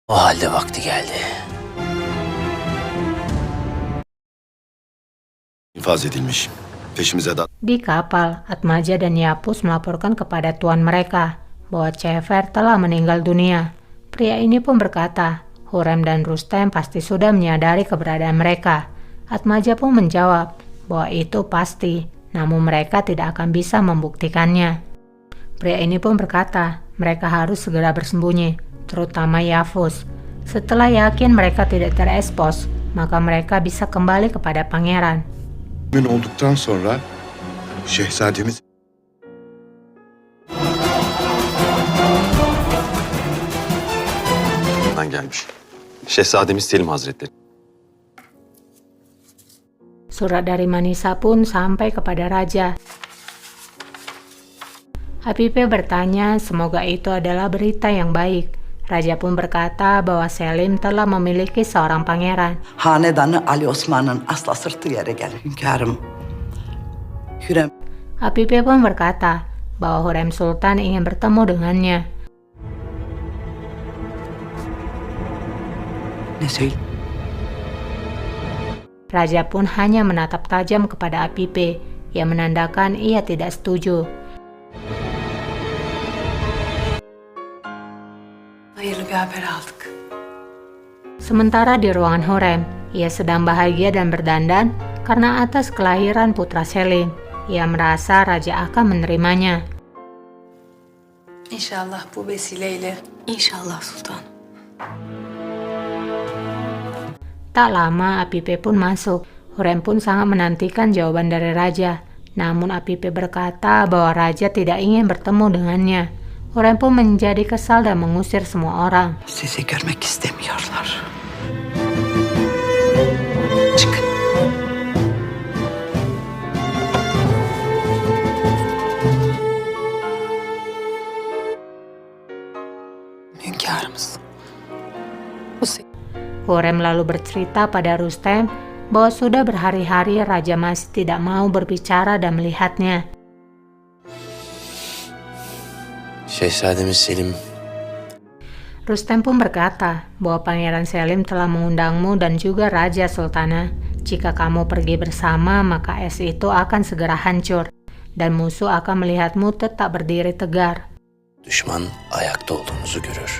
O halde vakti geldi. İnfaz edilmiş. Peşimize da... Di kapal, Atmaja dan Yapus melaporkan kepada tuan mereka bahwa Cefer telah meninggal dunia. Pria ini pun berkata, Hurrem dan Rustem pasti sudah menyadari keberadaan mereka. Atmaja pun menjawab bahwa itu pasti, namun mereka tidak akan bisa membuktikannya. Pria ini pun berkata, mereka harus segera bersembunyi, terutama Yavuz. Setelah yakin mereka tidak terekspos, maka mereka bisa kembali kepada pangeran. Emin olduktan sonra şehzademiz gelmiş. Şehzademiz Selim Hazretleri. Surat dari Manisa pun sampai kepada raja. Habibe bertanya semoga itu adalah berita yang baik. Raja pun berkata bahwa Selim telah memiliki seorang pangeran. Hanedanı Ali Osman'ın asla sırtı yere gelir hünkârım. Hürrem Habibe pun berkata bahwa Hurrem Sultan ingin bertemu dengannya. ne söyle? Raja pun hanya menatap tajam kepada Habibe yang menandakan ia tidak setuju. Hayırlı bir haber aldık. Sementara di ruangan Hurrem, ia sedang bahagia dan berdandan karena atas kelahiran putra Selim. Ia merasa raja akan menerimanya. İnşallah bu vesileyle. İnşallah sultan. Tak lama Habibe pun masuk. Hurrem pun sangat menantikan jawaban dari raja. Namun Habibe berkata bahwa raja tidak ingin bertemu dengannya. Hurrem pun menjadi kesal dan mengusir semua orang. Sizi görmek istemiyorlar. Çıkın. Hünkârımız. Bu Hurrem lalu bercerita pada Rustem bahwa sudah berhari-hari raja masih tidak mau berbicara dan melihatnya. Şehzademiz Selim Rustem pun berkata bahwa Pangeran Selim telah mengundangmu dan juga Raja Sultana. Jika kamu pergi bersama, maka es itu akan segera hancur dan musuh akan melihatmu tetap berdiri tegar. düşman ayakta olduğunuzu görür.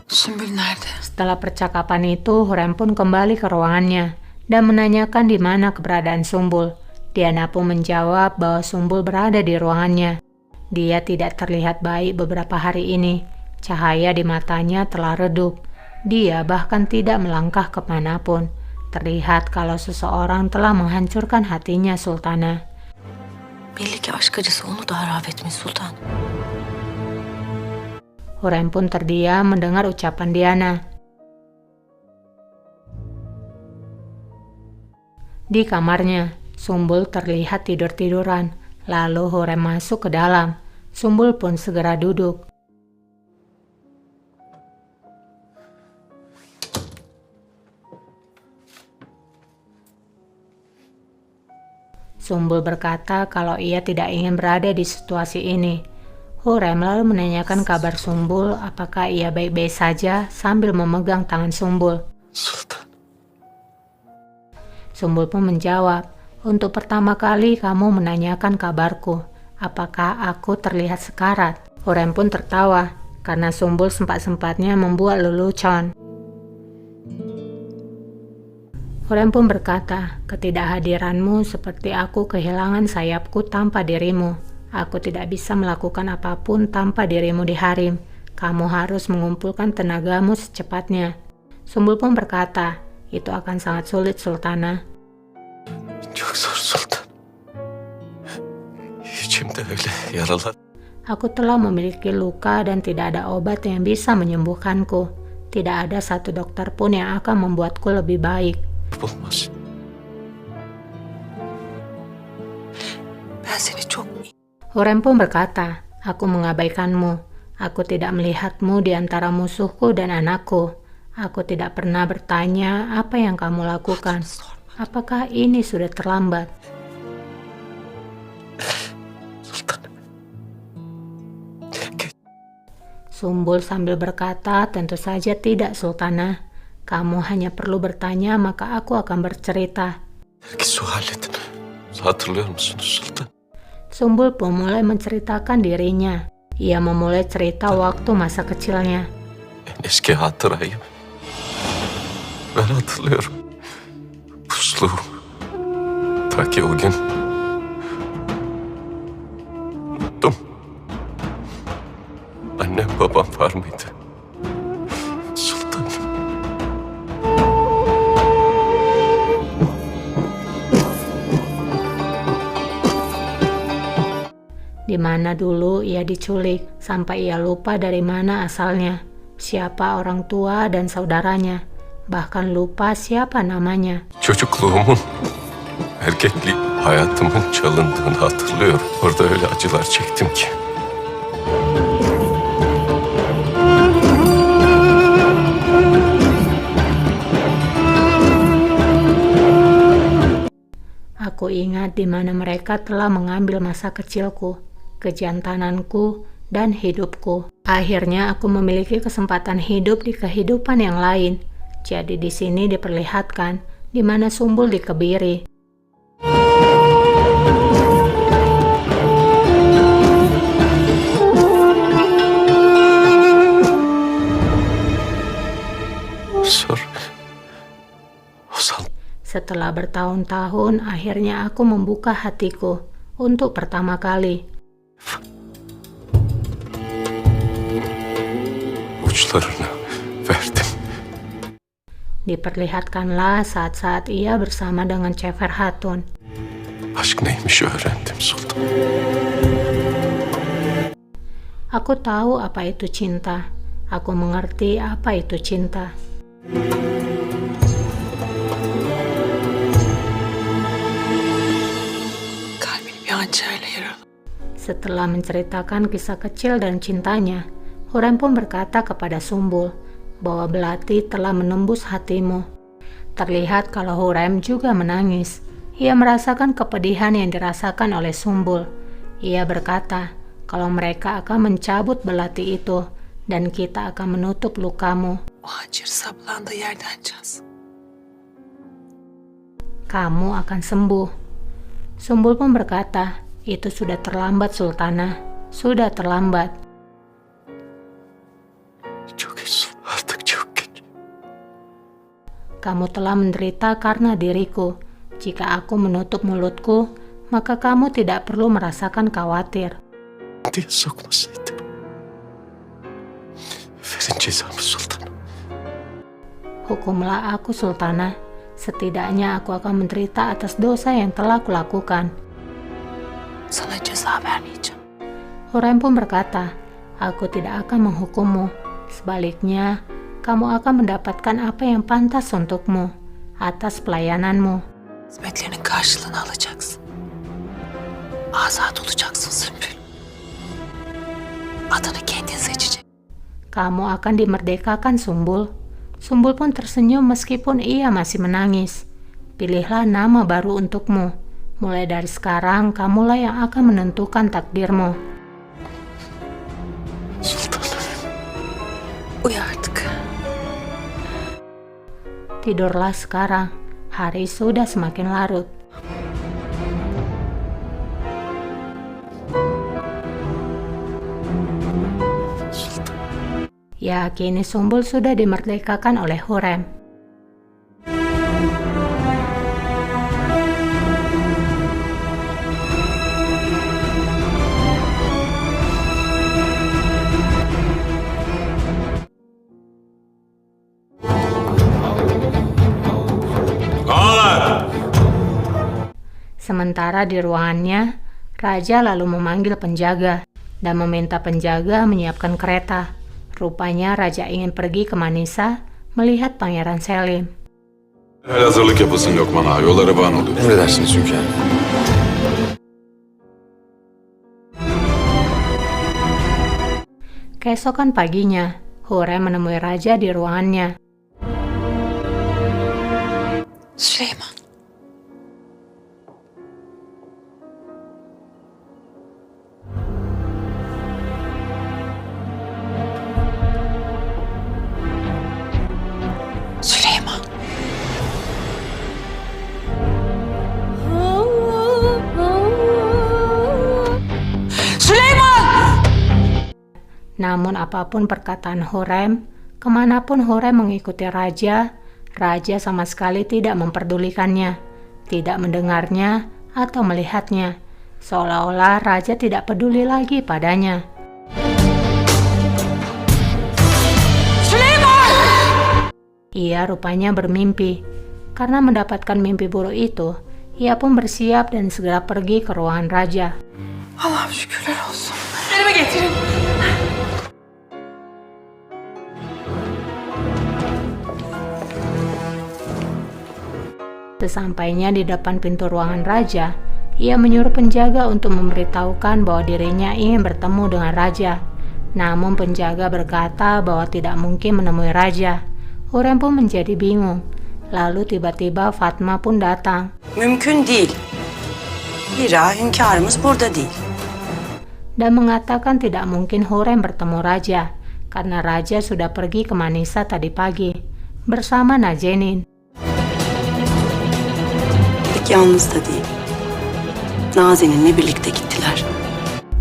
Sümbül nerede? Setelah percakapan itu, Hurrem pun kembali ke ruangannya dan menanyakan di mana keberadaan Sumbul. Diana pun menjawab bahwa Sumbul berada di ruangannya. Dia tidak terlihat baik beberapa hari ini. Cahaya di matanya telah redup. Dia bahkan tidak melangkah kemanapun. Terlihat kalau seseorang telah menghancurkan hatinya Sultana. Belli ki aşk acısı onu da harap etmiş sultan. Hurrem pun terdiam mendengar ucapan Diana. Di kamarnya, Sumbul terlihat tidur-tiduran. Lalu Hurrem masuk ke dalam. Sumbul pun segera duduk. Sumbul berkata kalau ia tidak ingin berada di situasi ini. Hurrem lalu menanyakan kabar Sumbul apakah ia baik-baik saja sambil memegang tangan Sumbul. Sultan. Sumbul pun menjawab, untuk pertama kali kamu menanyakan kabarku, apakah aku terlihat sekarat? Hurrem pun tertawa karena Sumbul sempat-sempatnya membuat lelucon. Hurrem pun berkata, ketidakhadiranmu seperti aku kehilangan sayapku tanpa dirimu. Aku tidak bisa melakukan apapun tanpa dirimu di harem. Kamu harus mengumpulkan tenagamu secepatnya. Sumbul pun berkata, itu akan sangat sulit Sultana. Çok zor sultan. İçimde öyle yaralar. Aku telah memiliki luka dan tidak ada obat yang bisa menyembuhkanku. Tidak ada satu dokter pun yang akan membuatku lebih baik. Olmaz. Ben seni çok Hurrem pun berkata, aku mengabaikanmu. Aku tidak melihatmu di antara musuhku dan anakku. Aku tidak pernah bertanya apa yang kamu lakukan. Apakah ini sudah terlambat? Sumbul sambil berkata, tentu saja tidak, Sultanah. Kamu hanya perlu bertanya, maka aku akan bercerita. Herkes sual edin. Hatırlıyor musunuz sultan? Sumbul pun mulai menceritakan dirinya. Ia memulai cerita waktu masa kecilnya. En eski hatırayı ben hatırlıyorum. Puslu. Ta ki o gün unuttum. Annem babam var mıydı? Sultan. Di mana dulu ia diculik sampai ia lupa dari mana asalnya, siapa orang tua dan saudaranya, bahkan lupa siapa namanya. Çocukluğumun, erkekliği, hayatımın çalındığını hatırlıyorum. Orada öyle acılar çektim ki. Aku ingat di mana mereka telah mengambil masa kecilku, kejantananku, dan hidupku. Akhirnya aku memiliki kesempatan hidup di kehidupan yang lain. Jadi di sini diperlihatkan di mana Sumbul dikebiri. Sor. Ozan. Setelah bertahun-tahun, akhirnya aku membuka hatiku untuk pertama kali. Uçlarını verdim. Diperlihatkanlah saat-saat ia bersama dengan Cefer Hatun. Aşk neymiş öğrendim sultan. Aku tahu apa itu cinta. Aku mengerti apa itu cinta. Kalbini bir hançerle yaralı. Setelah menceritakan kisah kecil dan cintanya, Hurrem pun berkata kepada Sumbul bahwa belati telah menembus hatimu. Terlihat kalau Hurrem juga menangis. Ia merasakan kepedihan yang dirasakan oleh Sumbul. Ia berkata kalau mereka akan mencabut belati itu dan kita akan menutup lukamu. O hançeri saplandığı yerden açacağız. Kamu akan sembuh. Sumbul pun berkata, itu sudah terlambat Sultanah, sudah terlambat. Çok geç. Artık çok geç. Kamu telah menderita karena diriku. Jika aku menutup mulutku, maka kamu tidak perlu merasakan khawatir. Diye sokmasaydım. Verin cezamı sultan. Hukumlah aku Sultanah. Setidaknya aku akan menderita atas dosa yang telah kulakukan. Sana ceza vermeyeceğim. Hurrem pun berkata, aku tidak akan menghukummu. Sebaliknya, kamu akan mendapatkan apa yang pantas untukmu atas pelayananmu. Hizmetlerinin karşılığını alacaksın. Azat olacaksın Sümbül. Adını kendin seçeceksin. Kamu akan dimerdekakan, Sumbul. Sumbul pun tersenyum meskipun ia masih menangis. Pilihlah nama baru untukmu. Mulai dari sekarang, kamulah yang akan menentukan takdirmu. Sultan. Uyu artık. Tidurlah sekarang. Hari sudah semakin larut. Sultan. Ya, kini Sumbul sudah dimerdekakan oleh Hurrem. Sementara di ruangannya, Raja lalu memanggil penjaga dan meminta penjaga menyiapkan kereta. Rupanya Raja ingin pergi ke Manisa melihat Pangeran Selim. Hazırlık yapılsın Lokman ağa. Yolları bağın oluyor. Emredersiniz hünkârım. Keesokan paginya, Hurrem menemui Raja di ruangannya. Süleyman. Namun apapun perkataan Hurrem, kemanapun Hurrem mengikuti raja, raja sama sekali tidak memperdulikannya, tidak mendengarnya atau melihatnya, seolah-olah raja tidak peduli lagi padanya. Ia rupanya bermimpi. Karena mendapatkan mimpi buruk itu, ia pun bersiap dan segera pergi ke ruangan raja. Allah'ım şükürler olsun. Sesampainya di depan pintu ruangan raja, ia menyuruh penjaga untuk memberitahukan bahwa dirinya ingin bertemu dengan raja. Namun penjaga berkata bahwa tidak mungkin menemui raja. Hurrem pun menjadi bingung. Lalu tiba-tiba Fatma pun datang. Mümkün değil. Zira hünkârımız burada değil. Dan mengatakan tidak mungkin Hurrem bertemu raja, karena raja sudah pergi ke Manisa tadi pagi, bersama Najenin. Pek yalnız da değil. Nazenin'le birlikte gittiler.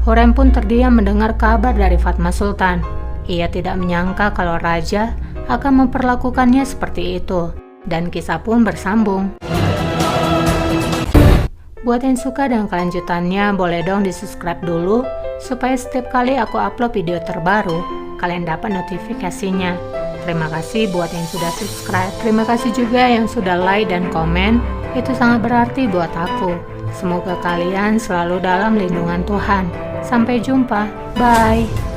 Hurrem pun terdiam mendengar kabar dari Fatma Sultan. Ia tidak menyangka kalau raja akan memperlakukannya seperti itu, dan kisah pun bersambung. Buat yang suka dengan kelanjutannya, boleh dong di-subscribe dulu, supaya setiap kali aku upload video terbaru, kalian dapat notifikasinya. Terima kasih buat yang sudah subscribe. Terima kasih juga yang sudah like dan komen, itu sangat berarti buat aku. Semoga kalian selalu dalam lindungan Tuhan. Sampai jumpa, bye!